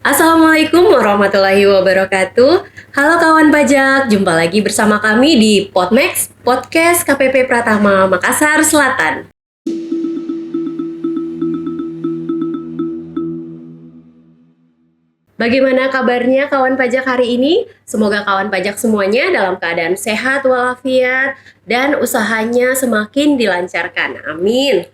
Assalamualaikum warahmatullahi wabarakatuh. Halo kawan pajak, jumpa lagi bersama kami di Podmax, Podcast KPP Pratama Makassar Selatan. Bagaimana kabarnya kawan pajak hari ini? Semoga kawan pajak semuanya dalam keadaan sehat walafiat dan usahanya semakin dilancarkan. Amin.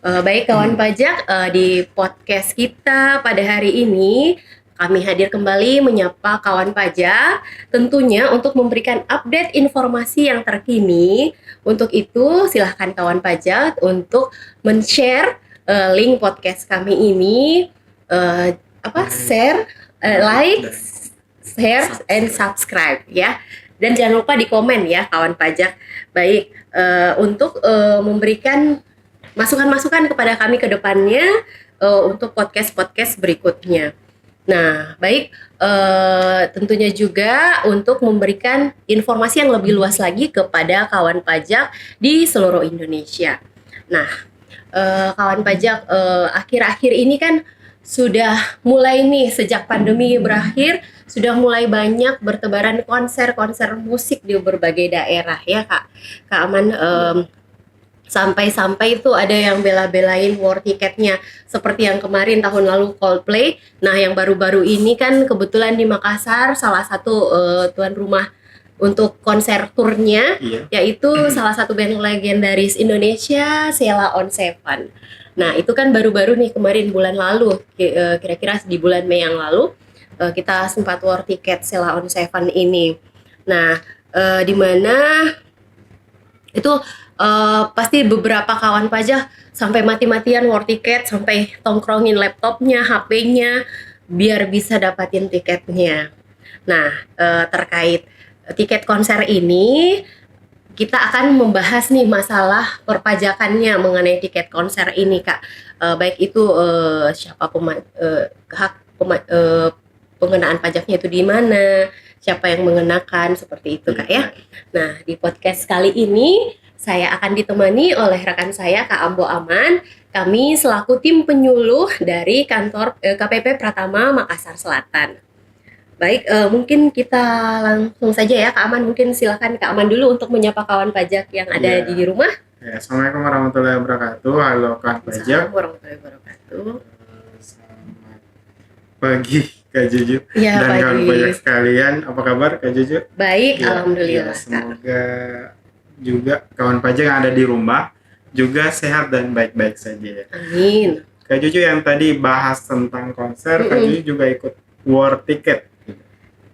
Baik kawan pajak, di podcast kita pada hari ini kami hadir kembali menyapa kawan pajak tentunya untuk memberikan update informasi yang terkini. Untuk itu silahkan kawan pajak untuk men-share link podcast kami ini, share, like, share, and subscribe ya. Dan jangan lupa di komen ya kawan pajak. Baik, untuk memberikan masukan-masukan kepada kami ke depannya untuk podcast-podcast berikutnya. Nah, baik, tentunya juga untuk memberikan informasi yang lebih luas lagi kepada kawan pajak di seluruh Indonesia. Nah, kawan pajak, akhir-akhir ini kan sudah mulai nih, sejak pandemi berakhir, sudah mulai banyak bertebaran konser-konser musik di berbagai daerah ya Kak Aman. Sampai-sampai itu ada yang bela-belain war tiketnya, seperti yang kemarin tahun lalu Coldplay. Nah, yang baru-baru ini kan kebetulan di Makassar salah satu tuan rumah untuk konser turnya, yaitu salah satu band legendaris Indonesia, Sheila on 7. Nah, itu kan baru-baru nih kemarin bulan lalu, kira-kira di bulan Mei yang lalu, kita sempat war tiket Sheila on 7 ini. Nah, di mana itu pasti beberapa kawan pajak sampai mati-matian war tiket, sampai tongkrongin laptopnya, HP-nya biar bisa dapatin tiketnya. Nah, terkait tiket konser ini kita akan membahas nih masalah perpajakannya mengenai tiket konser ini Kak. Baik itu siapa pengenaan pajaknya itu di mana, siapa yang mengenakan, seperti itu Kak ya. Nah, di podcast kali ini saya akan ditemani oleh rekan saya Kak Ambo Aman. Kami selaku tim penyuluh dari kantor KPP Pratama Makassar Selatan. Baik, mungkin kita langsung saja ya Kak Aman. Mungkin silakan Kak Aman dulu untuk menyapa kawan pajak yang ada di rumah. Ya, Assalamualaikum warahmatullahi wabarakatuh. Halo kawan pajak. Assalamualaikum warahmatullahi wabarakatuh. Selamat pagi Kak Juju Ya, dan pagi. kawan pajak sekalian. Apa kabar Kak Juju? Baik, alhamdulillah. Semoga juga kawan pajak yang ada di rumah juga sehat dan baik-baik saja. Amin. Kak Juju yang tadi bahas tentang konser, Kak Juju juga ikut war tiket.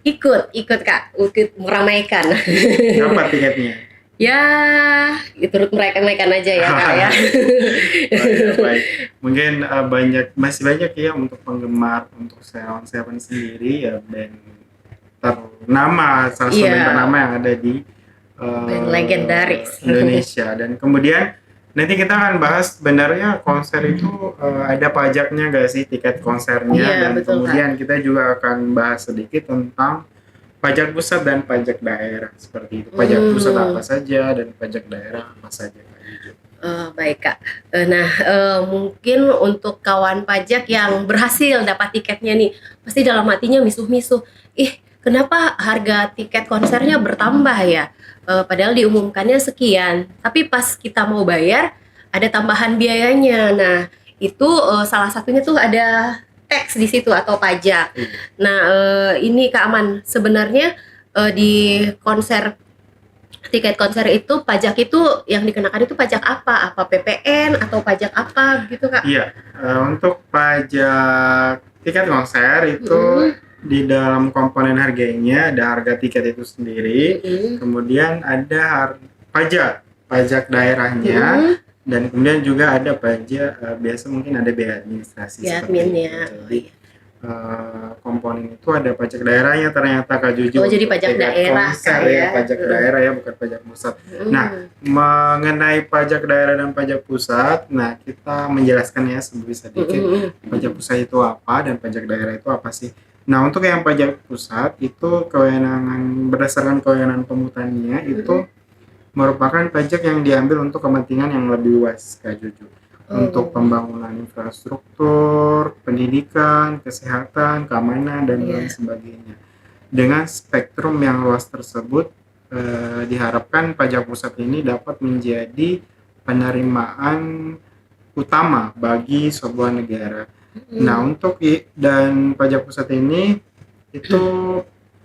Ikut Kak, ikut meramaikan. Berapa tiketnya? Ya, turut meramaikan aja ya Kak ya. Baik. Mungkin masih banyak ya untuk penggemar untuk Sheila on 7 sendiri ya, band ternama, salah satu band ternama yang ada di band legendaris Indonesia. Dan kemudian nanti kita akan bahas sebenarnya konser itu ada pajaknya gak sih tiket konsernya, dan betul, kemudian kita juga akan bahas sedikit tentang pajak pusat dan pajak daerah seperti itu. Pajak pusat apa saja dan pajak daerah apa saja Kak Juju. Baik Kak. Nah, mungkin untuk kawan pajak yang berhasil dapat tiketnya nih, pasti dalam hatinya misuh-misuh, kenapa harga tiket konsernya bertambah ya? Padahal diumumkannya sekian, tapi pas kita mau bayar ada tambahan biayanya. Nah, itu salah satunya tuh ada tax di situ atau pajak. Nah, ini Kak Aman, sebenarnya di tiket konser itu pajak itu yang dikenakan itu pajak apa? Apa PPN atau pajak apa gitu Kak? Iya, untuk pajak tiket konser itu di dalam komponen harganya ada harga tiket itu sendiri, kemudian ada pajak daerahnya, dan kemudian juga ada pajak biasa, mungkin ada biaya administrasi adminnya. Komponen itu ada pajak daerahnya ternyata Kak Juju. Jadi pajak daerah konser ya, pajak daerah ya, bukan pajak pusat. Nah, mengenai pajak daerah dan pajak pusat, nah kita menjelaskannya sedikit. Pajak pusat itu apa dan pajak daerah itu apa sih? Nah, untuk yang pajak pusat itu berdasarkan kewenangan pemungutannya itu merupakan pajak yang diambil untuk kepentingan yang lebih luas Kak Juju. untuk pembangunan infrastruktur, pendidikan, kesehatan, keamanan, dan lain sebagainya. Dengan spektrum yang luas tersebut, diharapkan pajak pusat ini dapat menjadi penerimaan utama bagi sebuah negara. Nah, dan pajak pusat ini itu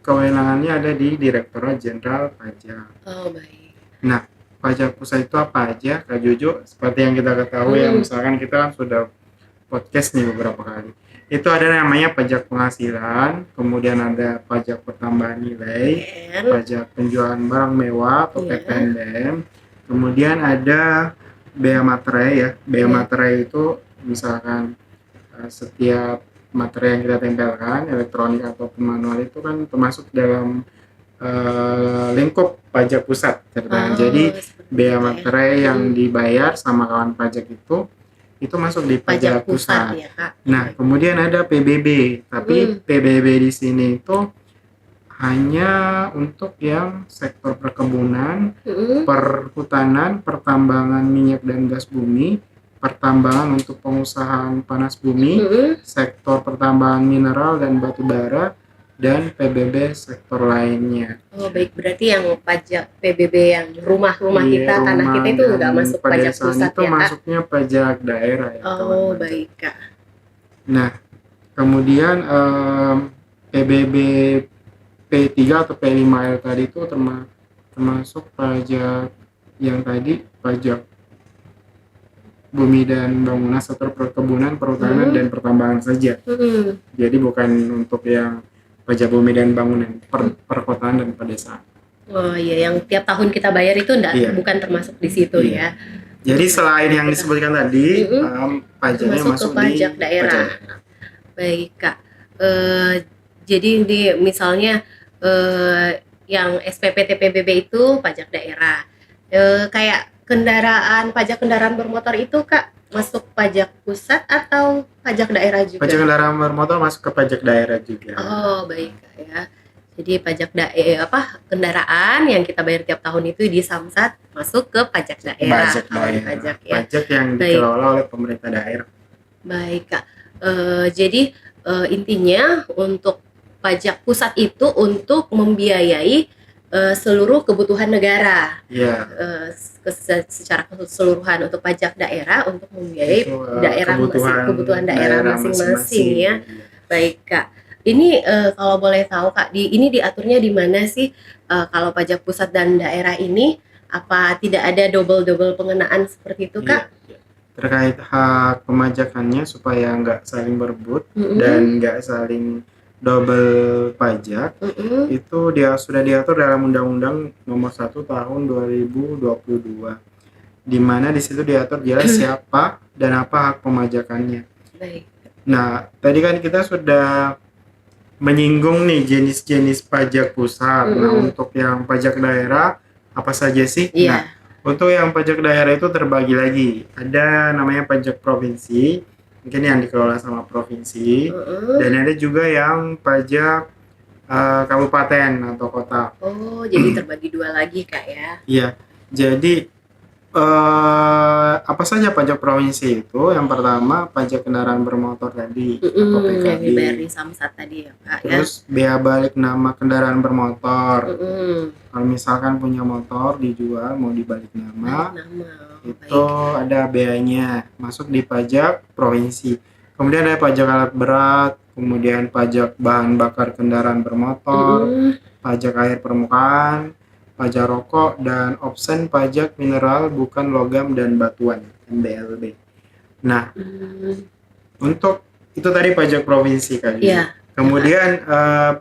kewenangannya ada di Direktorat Jenderal Pajak. Oh, baik. Nah, pajak pusat itu apa aja, Kak Jojo? Seperti yang kita ketahui, misalkan kita kan sudah podcast nih beberapa kali. Itu ada namanya pajak penghasilan, kemudian ada pajak pertambahan nilai, pajak penjualan barang mewah atau PPNBM, kemudian ada bea materai ya. Bea materai itu misalkan setiap materi yang kita tempelkan, elektronik ataupun manual itu kan termasuk dalam lingkup pajak pusat. Jadi bea materai yang dibayar sama kawan pajak itu masuk di pajak pusat. Ya, Kak. Nah, kemudian ada PBB, tapi PBB di sini itu hanya untuk yang sektor perkebunan, perhutanan, pertambangan minyak dan gas bumi, pertambangan untuk pengusahaan panas bumi, sektor pertambangan mineral dan batu bara, dan PBB sektor lainnya. Oh, baik, berarti yang pajak PBB yang rumah-rumah kita, tanah kita itu nggak masuk pajak pusat itu ya, Kak? masuknya pajak daerah ya. Oh, baik, Kak. Nah, kemudian PBB P3 atau P5L tadi itu termasuk pajak yang tadi, pajak bumi dan bangunan, sektor perkebunan, perhutanan, dan pertambangan saja. Jadi bukan untuk yang pajak bumi dan bangunan, perkotaan dan pedesaan. Oh iya, yang tiap tahun kita bayar itu bukan termasuk di situ ya. Jadi selain yang disebutkan tadi, pajaknya masuk ke pajak daerah. Baik, Kak. Jadi misalnya yang SPP TPBB itu pajak daerah. Kayak pajak kendaraan bermotor itu, Kak, masuk pajak pusat atau pajak daerah juga? Pajak kendaraan bermotor masuk ke pajak daerah juga. Oh, baik, Kak, ya. Jadi pajak kendaraan yang kita bayar tiap tahun itu di Samsat masuk ke pajak daerah. Pajak yang dikelola oleh pemerintah daerah. Baik, Kak. Jadi intinya untuk pajak pusat itu untuk membiayai seluruh kebutuhan negara. Secara keseluruhan. Untuk pajak daerah untuk membiayai kebutuhan daerah masing-masing ya. Baik, Kak. Ini kalau boleh tahu, Kak, ini diaturnya di mana sih kalau pajak pusat dan daerah ini? Apa tidak ada double pengenaan seperti itu, Kak? Terkait hak pemajakannya supaya nggak saling berebut dan nggak saling double pajak, itu sudah diatur dalam Undang-Undang Nomor 1 Tahun 2022, di mana di situ diatur jelas siapa dan apa hak pemajakannya. Baik. Nah, tadi kan kita sudah menyinggung nih jenis-jenis pajak pusat. Nah, untuk yang pajak daerah apa saja sih? Nah, untuk yang pajak daerah itu terbagi lagi. Ada namanya pajak provinsi, mungkin yang dikelola sama provinsi, dan ada juga yang pajak kabupaten atau kota. Oh, jadi terbagi dua lagi, Kak, ya? Iya, jadi apa saja pajak provinsi itu? Yang pertama pajak kendaraan bermotor tadi atau PKB. Yang dibayar di Samsat tadi ya, Kak. Terus bea balik nama kendaraan bermotor. Kalau misalkan punya motor dijual mau dibalik nama, itu ada beanya, masuk di pajak provinsi. Kemudian ada pajak alat berat, kemudian pajak bahan bakar kendaraan bermotor, pajak air permukaan, pajak rokok, dan opsen pajak mineral bukan logam dan batuan (MBLB). Nah, untuk itu tadi pajak provinsi kan. Kemudian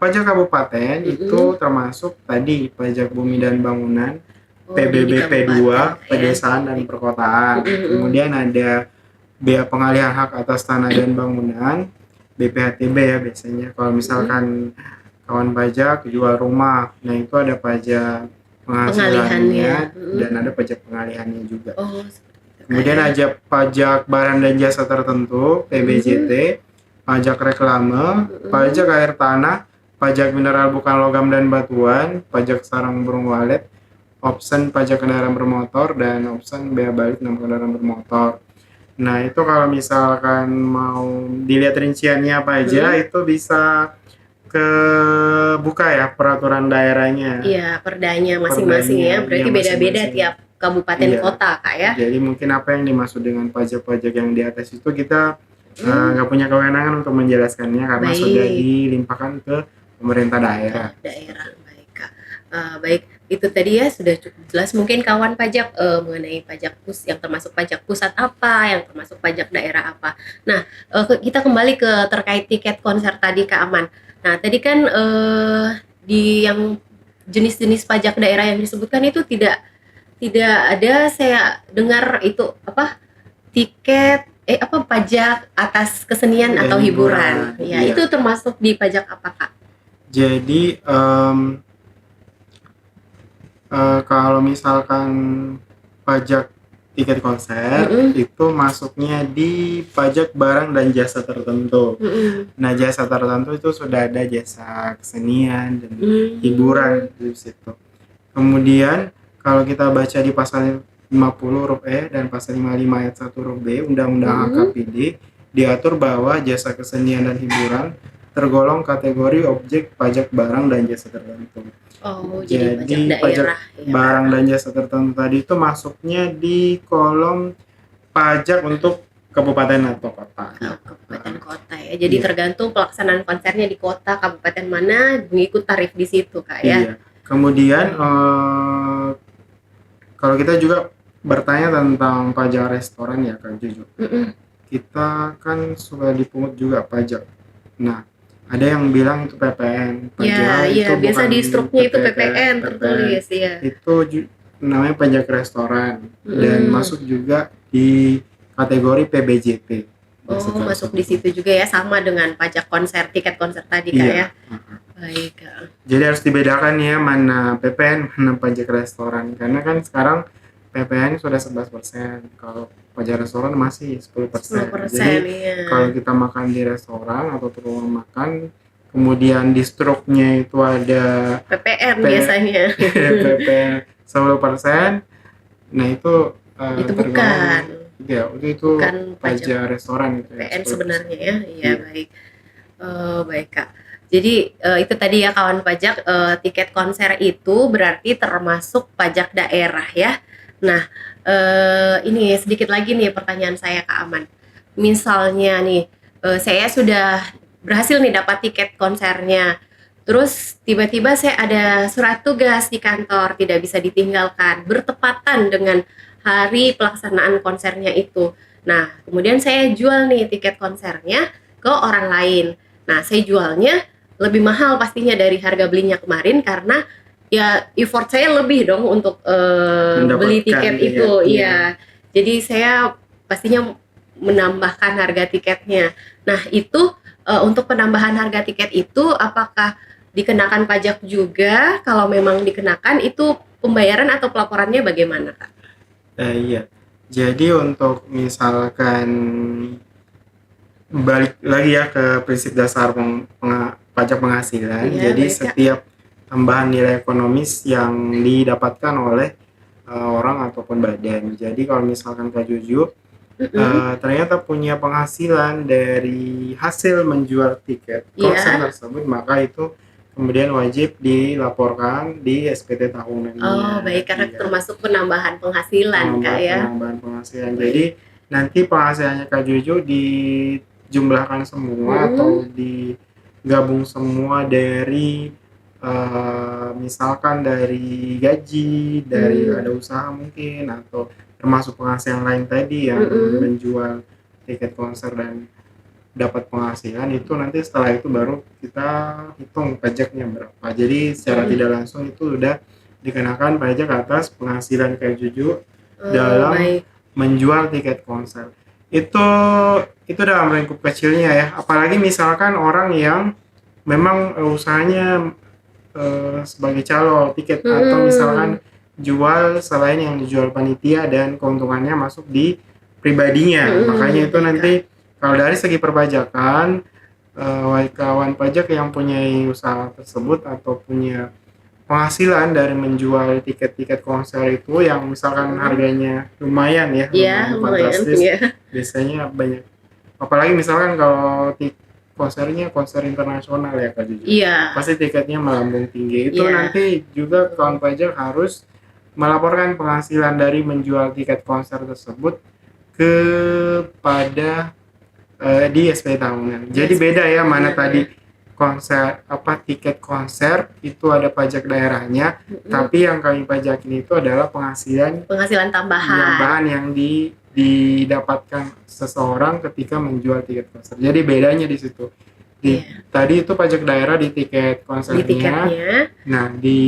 pajak kabupaten itu termasuk tadi pajak bumi dan bangunan, PBB P2, pedesaan dan perkotaan. Kemudian ada bea pengalihan hak atas tanah dan bangunan, BPHTB ya biasanya. Kalau misalkan kawan pajak jual rumah, nah itu ada pajak penghasilannya dan ada pajak pengalihannya juga. Kemudian ada pajak barang dan jasa tertentu, PBJT, pajak reklame, pajak air tanah, pajak mineral bukan logam dan batuan, pajak sarang burung walet, opsen pajak kendaraan bermotor, dan opsen bea balik nama kendaraan bermotor. Nah, itu kalau misalkan mau dilihat rinciannya apa aja, itu bisa ke buka ya peraturan daerahnya, Iya, perdanya masing-masing perdanya, ya. iya Berarti beda-beda masing-masing. tiap kabupaten Iya. kota, Kak ya. Jadi mungkin apa yang dimaksud dengan pajak-pajak yang di atas itu kita Hmm, nggak punya kewenangan untuk menjelaskannya karena sudah baik. dilimpahkan ke pemerintah daerah. Daerah. Baik, Kak. Baik, itu tadi ya sudah cukup jelas. Mungkin kawan pajak mengenai yang termasuk pajak pusat apa, yang termasuk pajak daerah apa. Nah, kita kembali ke terkait tiket konser tadi, Kak Aman. Nah, tadi kan di yang jenis-jenis pajak daerah yang disebutkan itu tidak ada, saya dengar itu apa, tiket apa, pajak atas kesenian atau hiburan. Hiburan, Ya, iya. itu termasuk di pajak apa, Kak? Jadi kalau misalkan pajak tiket konser Mm-mm. itu masuknya di pajak barang dan jasa tertentu. Mm-mm. Nah, jasa tertentu itu sudah ada jasa kesenian dan Hmm. hiburan di situ. Kemudian kalau kita baca di pasal 50 huruf E dan pasal 55 ayat 1 huruf B Undang-Undang AKPD diatur bahwa jasa kesenian dan hiburan tergolong kategori objek pajak barang dan jasa tertentu. Oh, jadi pajak Jadi pajak daerah ya, barang Kak. dan jasa tertentu tadi itu masuknya di kolom pajak untuk kabupaten atau kota. Kabupaten kota ya. Jadi Iya. tergantung pelaksanaan konsernya di kota kabupaten mana, mengikut tarif di situ, Kak ya. Iya. Kemudian kalau kita juga bertanya tentang pajak restoran ya Kak Juju. Mm-mm. Kita kan suka dipungut juga pajak. Nah, ada yang bilang itu PPN. Ya, Padahal ya, itu biasa bukan di struknya itu PPN PPN. tertulis ya. Itu namanya pajak restoran dan Mm-mm. masuk juga di kategori PBJT. Oh, masuk di situ juga ya, sama dengan pajak konser, tiket konser tadi, Kak Iya. ya. Baik, Kak. Jadi harus dibedakan ya mana PPN, mana pajak restoran. Karena kan sekarang PPN sudah 11%, kalau pajak restoran masih 10%. 10% Jadi ya. kalau kita makan di restoran atau rumah makan, kemudian di struknya itu ada PPN biasanya. PPN 10%, nah itu Itu tergolong, bukan ya itu bukan pajak pajak restoran itu ya, PPN 10%. sebenarnya ya. Iya, Iya. baik. Baik, Kak. Jadi itu tadi ya kawan pajak, tiket konser itu berarti termasuk pajak daerah ya. Nah, ini sedikit lagi nih pertanyaan saya, Kak Aman. Misalnya nih, saya sudah berhasil nih dapat tiket konsernya. Terus tiba-tiba saya ada surat tugas di kantor tidak bisa ditinggalkan, bertepatan dengan hari pelaksanaan konsernya itu. Nah, kemudian saya jual nih tiket konsernya ke orang lain. Nah, saya jualnya lebih mahal pastinya dari harga belinya kemarin karena ya effort saya lebih dong untuk beli tiket Mendapatkan itu. tiket, Iya. Jadi saya pastinya menambahkan harga tiketnya. Nah, itu untuk penambahan harga tiket itu apakah dikenakan pajak juga? Kalau memang dikenakan, itu pembayaran atau pelaporannya bagaimana, Kak? Iya. Jadi untuk misalkan balik lagi ya ke prinsip dasar pajak penghasilan. Iya, Jadi baik, Kak. setiap tambahan nilai ekonomis yang didapatkan oleh orang ataupun badan. Jadi kalau misalkan Kak Juju ternyata punya penghasilan dari hasil menjual tiket konser tersebut, maka itu kemudian wajib dilaporkan di SPT tahunannya. Oh, baik, karena Iya. termasuk penambahan penghasilan, Kak ya. Penambahan penghasilan. Jadi nanti penghasilannya Kak Juju dijumlahkan semua atau digabung semua dari misalkan dari gaji, dari ada usaha mungkin, atau termasuk penghasilan lain tadi yang menjual tiket konser dan dapat penghasilan, itu nanti setelah itu baru kita hitung pajaknya berapa. Jadi secara tidak langsung itu udah dikenakan pajak atas penghasilan Kak Juju dalam menjual tiket konser. Itu dalam lingkup kecilnya ya. Apalagi misalkan orang yang memang usahanya sebagai calo tiket atau misalkan jual selain yang dijual panitia dan keuntungannya masuk di pribadinya. Makanya itu nanti kalau dari segi perpajakan, kawan pajak yang punya usaha tersebut atau punya penghasilan dari menjual tiket-tiket konser itu yang misalkan harganya lumayan ya, Iya, lumayan. fantastis. Iya. Biasanya banyak. Apalagi misalkan kalau konsernya konser internasional ya Kak Juju. Iya. Pasti tiketnya melambung tinggi. Itu Iya. nanti juga kawan pajak harus melaporkan penghasilan dari menjual tiket konser tersebut kepada di SPT tahunan. Jadi beda ya mana Iya, tadi konser tiket konser itu ada pajak daerahnya, tapi yang kami pajakin itu adalah penghasilan tambahan yang didapatkan seseorang ketika menjual tiket konser. Jadi bedanya di situ. Tadi itu pajak daerah di tiket konsernya. di tiketnya. Nah, di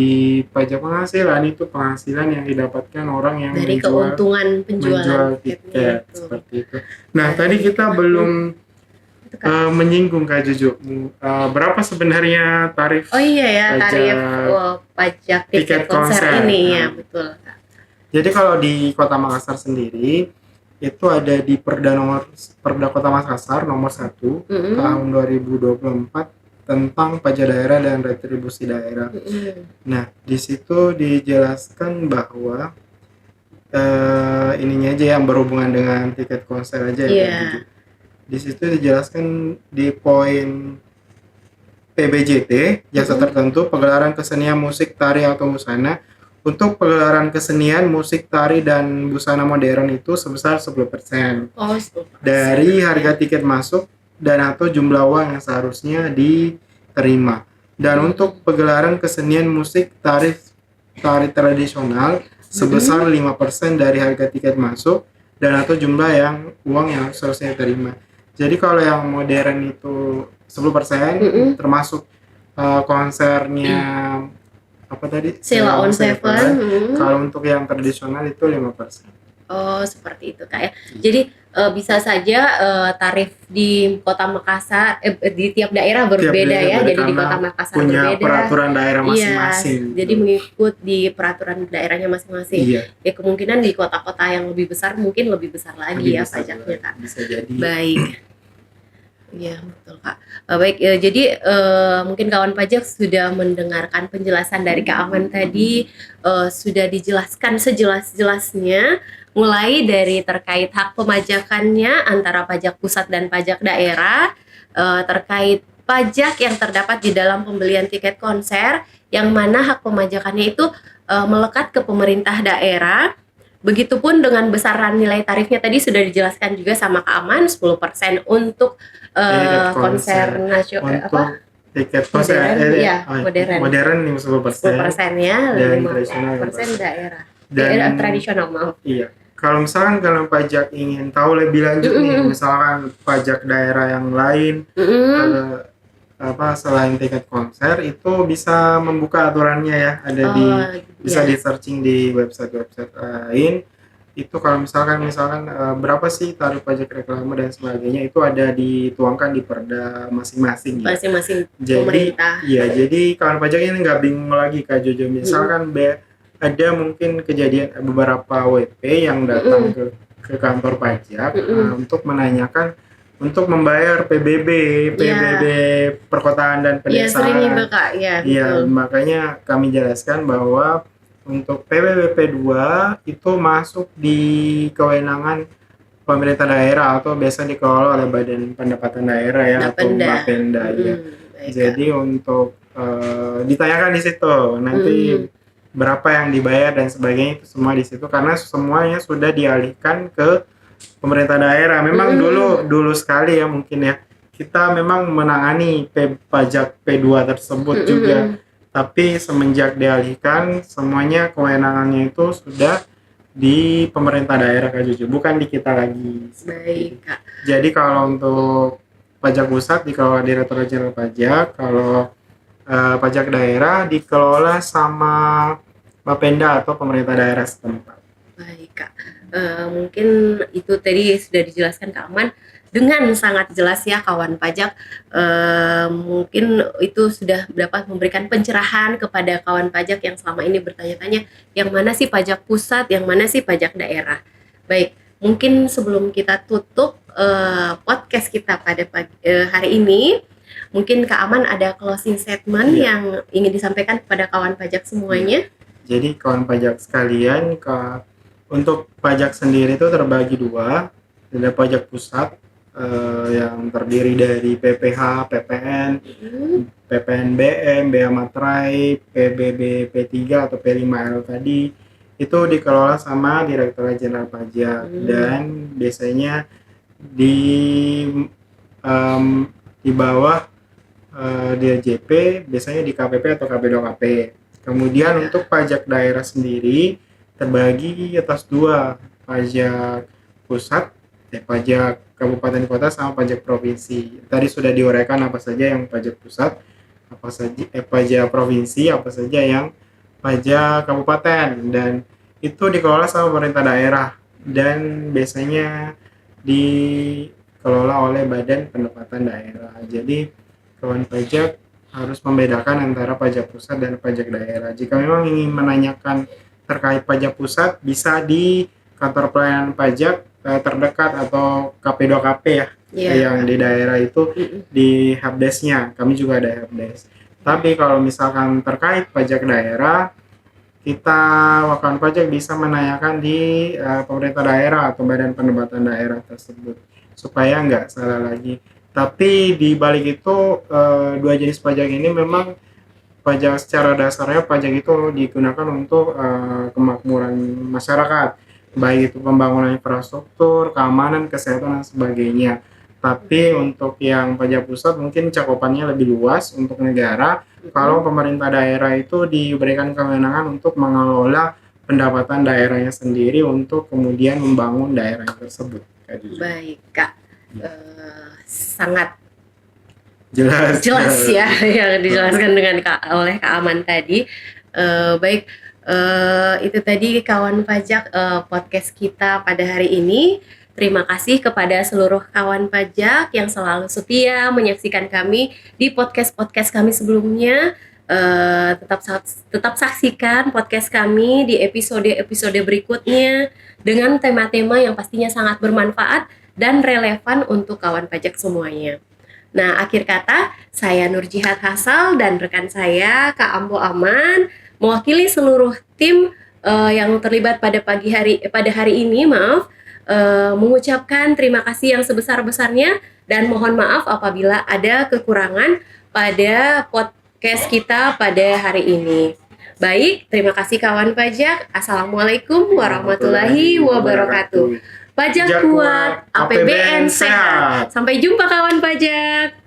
pajak penghasilan itu penghasilan yang didapatkan orang yang dari keuntungan penjualan tiket seperti itu. Nah, tadi kita belum menyinggung Kak Juju, berapa sebenarnya tarif? Oh iya ya, tarif pajak tiket konser ini ya, betul Kak. Jadi kalau di Kota Makassar sendiri itu ada di Perda Kota Makassar nomor 1 tahun 2024 tentang pajak daerah dan retribusi daerah. Nah, di situ dijelaskan bahwa ininya aja yang berhubungan dengan tiket konser aja ya. Di situ dijelaskan di poin PBJT jasa tertentu pegelaran kesenian musik, tari atau busana. Untuk pegelaran kesenian, musik, tari, dan busana modern itu sebesar 10% dari harga tiket masuk dan atau jumlah uang yang seharusnya diterima. Dan untuk pegelaran kesenian musik, tari tradisional sebesar 5% dari harga tiket masuk dan atau jumlah uang yang seharusnya diterima. Jadi kalau yang modern itu 10%, termasuk konsernya apa tadi? Sheila on 7. Kalau untuk yang tradisional itu 5%. Oh, seperti itu Kak ya. Jadi bisa saja tarif di Kota Makassar di tiap daerah berbeda ya. Jadi di Kota Makassar punya berbeda. Peraturan daerah masing-masing. Iya, jadi mengikut di peraturan daerahnya masing-masing. Iya. Ya kemungkinan di kota-kota yang lebih besar mungkin lebih besar lagi ya pajaknya Kak. Bisa jadi. Baik. Iya betul Kak. Baik, jadi mungkin kawan pajak sudah mendengarkan penjelasan dari Kak Aman tadi, sudah dijelaskan sejelas-jelasnya, mulai dari terkait hak pemajakannya antara pajak pusat dan pajak daerah, terkait pajak yang terdapat di dalam pembelian tiket konser, yang mana hak pemajakannya itu melekat ke pemerintah daerah. Begitupun dengan besaran nilai tarifnya tadi sudah dijelaskan juga sama Kak Aman, 10% untuk konser nasional tiket konser modern 10% ya, dan 5% daerah. Daerah tradisional maaf. Iya. Kalau misalkan kalau pajak ingin tahu lebih lanjut nih, misalkan pajak daerah yang lain selain tiket konser itu bisa membuka aturannya ya, ada bisa di searching di website lain. Itu kalau misalkan berapa sih tarif pajak reklame dan sebagainya itu ada dituangkan di perda masing-masing ya. Masing-masing pemerintah. Jadi kalau pajak ini nggak bingung lagi Kak Jojo. Misalkan ada mungkin kejadian beberapa WP yang datang ke kantor pajak untuk menanyakan untuk membayar PBB perkotaan dan pedesaan. Iya, sering juga Kak. Iya, makanya kami jelaskan bahwa untuk PBB P2 itu masuk di kewenangan pemerintah daerah atau biasa dikelola oleh Badan Pendapatan Daerah ya atau Bapenda ya. Jadi untuk ditanyakan di situ nanti berapa yang dibayar dan sebagainya itu semua di situ karena semuanya sudah dialihkan ke pemerintah daerah. Memang dulu sekali ya mungkin ya kita memang menangani pajak P2 tersebut juga. Tapi semenjak dialihkan semuanya kewenangannya itu sudah di pemerintah daerah Kak Juju, bukan di kita lagi. Baik Kak. Jadi kalau untuk pajak pusat dikelola Direktorat Jenderal Pajak, kalau pajak daerah dikelola sama Bapenda atau pemerintah daerah setempat. Baik Kak. Mungkin itu tadi sudah dijelaskan Kak Aman dengan sangat jelas ya kawan pajak. Mungkin itu sudah dapat memberikan pencerahan kepada kawan pajak yang selama ini bertanya-tanya yang mana sih pajak pusat, yang mana sih pajak daerah. Baik, mungkin sebelum kita tutup podcast kita pada hari ini, Mungkin Kak Aman ada closing statement Iya. yang ingin disampaikan kepada kawan pajak semuanya. Jadi kawan pajak sekalian, untuk pajak sendiri itu terbagi dua. Ada pajak pusat yang terdiri dari PPH, PPN, PPNBM, Bea Materai, PBB P3 atau P5L tadi. Itu dikelola sama Direktorat Jenderal Pajak dan biasanya di di bawah DJP, biasanya di KPP atau KP2KP. Kemudian untuk pajak daerah sendiri terbagi atas dua, pajak pusat, pajak kabupaten kota sama pajak provinsi. Tadi sudah diuraikan apa saja yang pajak pusat, apa saja pajak provinsi, apa saja yang pajak kabupaten, dan itu dikelola sama pemerintah daerah dan biasanya dikelola oleh Badan Pendapatan Daerah. Jadi kawan pajak harus membedakan antara pajak pusat dan pajak daerah. Jika memang ingin menanyakan terkait pajak pusat, bisa di kantor pelayanan pajak terdekat atau KP2KP ya, yang di daerah itu di helpdesk-nya. Kami juga ada helpdesk. Tapi kalau misalkan terkait pajak daerah, kita kawan pajak bisa menanyakan di pemerintah daerah atau Badan Pendapatan Daerah tersebut supaya nggak salah lagi. Tapi di balik itu dua jenis pajak ini memang pajak secara dasarnya pajak itu digunakan untuk kemakmuran masyarakat, baik itu pembangunan infrastruktur, keamanan, kesehatan dan sebagainya. Tapi untuk yang pajak pusat mungkin cakupannya lebih luas untuk negara. Kalau pemerintah daerah itu diberikan kewenangan untuk mengelola pendapatan daerahnya sendiri untuk kemudian membangun daerah tersebut. Baik Kak, sangat jelas ya yang dijelaskan oleh Kak Aman tadi. Baik, itu tadi kawan pajak podcast kita pada hari ini. Terima kasih kepada seluruh kawan pajak yang selalu setia menyaksikan kami di podcast kami sebelumnya. Tetap saksikan podcast kami di episode berikutnya dengan tema-tema yang pastinya sangat bermanfaat dan relevan untuk kawan pajak semuanya. Nah, akhir kata, saya Nurjihat Hasal dan rekan saya Kak Ambo Aman mewakili seluruh tim yang terlibat pada hari ini, mengucapkan terima kasih yang sebesar-besarnya dan mohon maaf apabila ada kekurangan pada podcast kita pada hari ini. Baik, terima kasih kawan pajak. Assalamualaikum warahmatullahi wabarakatuh. Pajak kuat, APBN sehat. Sampai jumpa kawan pajak.